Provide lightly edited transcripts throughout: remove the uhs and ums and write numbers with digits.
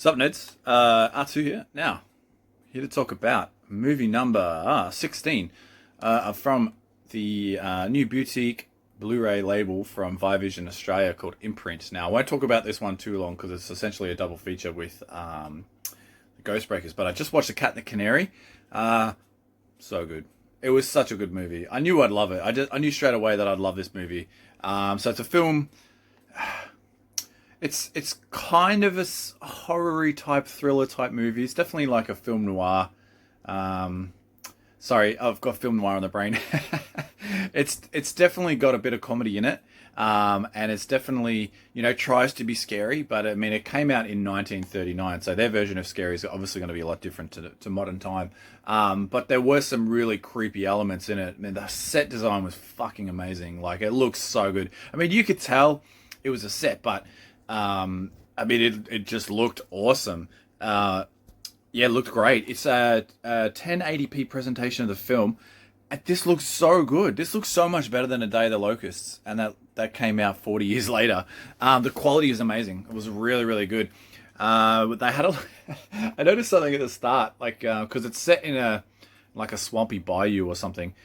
Sup, Neds? R2 here. Now, here to talk about movie number 16 from the new boutique Blu-ray label from Viavision Australia called Imprint. Now, I won't talk about this one too long because it's essentially a double feature with the Ghostbreakers, but I just watched The Cat and the Canary. So good. It was such a good movie. I knew I'd love it. I knew straight away that I'd love this movie. So it's a film. It's kind of a horror-y type, thriller type movie. It's definitely like a film noir. Sorry, I've got film noir on the brain. It's definitely got a bit of comedy in it. And it's definitely, tries to be scary, but I mean, it came out in 1939, so their version of scary is obviously going to be a lot different to modern time. But there were some really creepy elements in it. I mean, the set design was fucking amazing. Like, it looks so good. I mean, you could tell it was a set, but I mean, it just looked awesome. Yeah, it looked great. It's a 1080p presentation of the film. And this looks so good. This looks so much better than A Day of the Locusts. And that came out 40 years later. The quality is amazing. It was really, really good. They had I noticed something at the start, like, because it's set in a swampy bayou or something.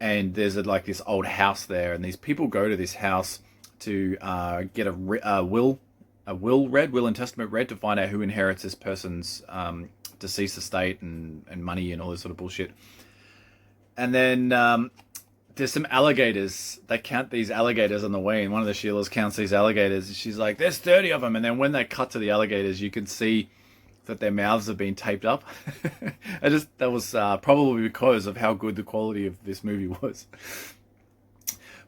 And there's like this old house there. And these people go to this house to get a will and testament read to find out who inherits this person's deceased estate and money and all this sort of bullshit. And then there's some alligators. They count these alligators on the way, and one of the Sheilas counts these alligators. She's like, "There's 30 of them." And then when they cut to the alligators, you can see that their mouths have been taped up. That was probably because of how good the quality of this movie was.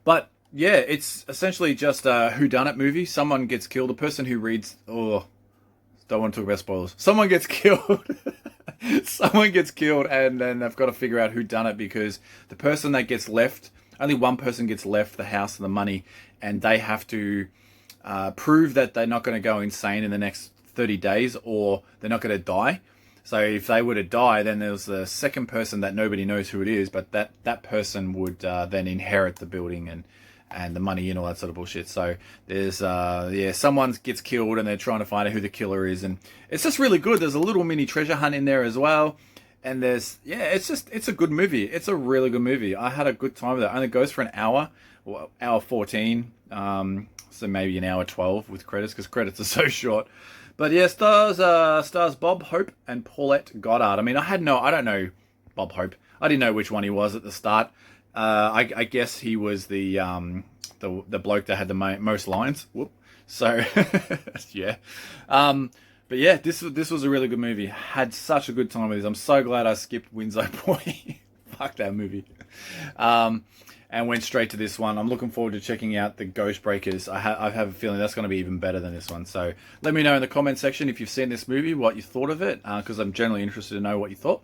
But yeah, it's essentially just a whodunit movie. Someone gets killed. The person who reads... Oh, don't want to talk about spoilers. Someone gets killed. Someone gets killed, and then they've got to figure out who done it, because the person that gets left... Only one person gets left the house and the money, and they have to prove that they're not going to go insane in the next 30 days, or they're not going to die. So if they were to die, then there's the second person that nobody knows who it is, but that person would then inherit the building and the money and all that sort of bullshit. So there's someone gets killed and they're trying to find out who the killer is, and it's just really good. There's a little mini treasure hunt in there as well, and it's a good movie. It's a really good movie. I had a good time with it. It only goes for an hour, or hour 14, so maybe an hour 12 with credits, because credits are so short. But yeah, stars Bob Hope and Paulette Goddard. I mean, I don't know Bob Hope. I didn't know which one he was at the start. I guess he was the bloke that had the most lines. Whoop. So yeah. But yeah, this was a really good movie. Had such a good time with this. I'm so glad I skipped Winslow Point. Fuck that movie. And went straight to this one. I'm looking forward to checking out the Ghostbreakers. I have a feeling that's going to be even better than this one. So let me know in the comment section if you've seen this movie, what you thought of it, because I'm generally interested to know what you thought.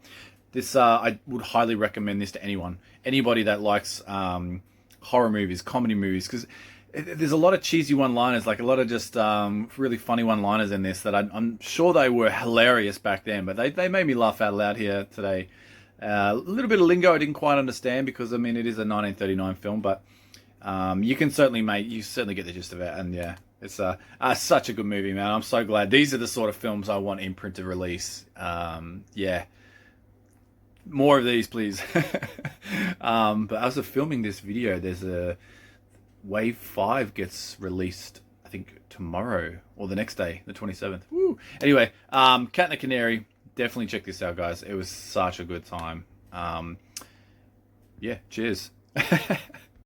This I would highly recommend this to anyone. Anybody that likes horror movies, comedy movies, because there's a lot of cheesy one-liners, like a lot of just really funny one-liners in this that I'm sure they were hilarious back then, but they made me laugh out loud here today. A little bit of lingo I didn't quite understand, because I mean, it is a 1939 film, but you certainly get the gist of it. And yeah, it's such a good movie, man. I'm so glad. These are the sort of films I want Imprint to release. Yeah, more of these, please. But as of filming this video, there's a Wave 5 gets released, I think tomorrow or the next day, the 27th. Woo. Anyway, Cat and the Canary. Definitely check this out, guys. It was such a good time. Yeah, cheers.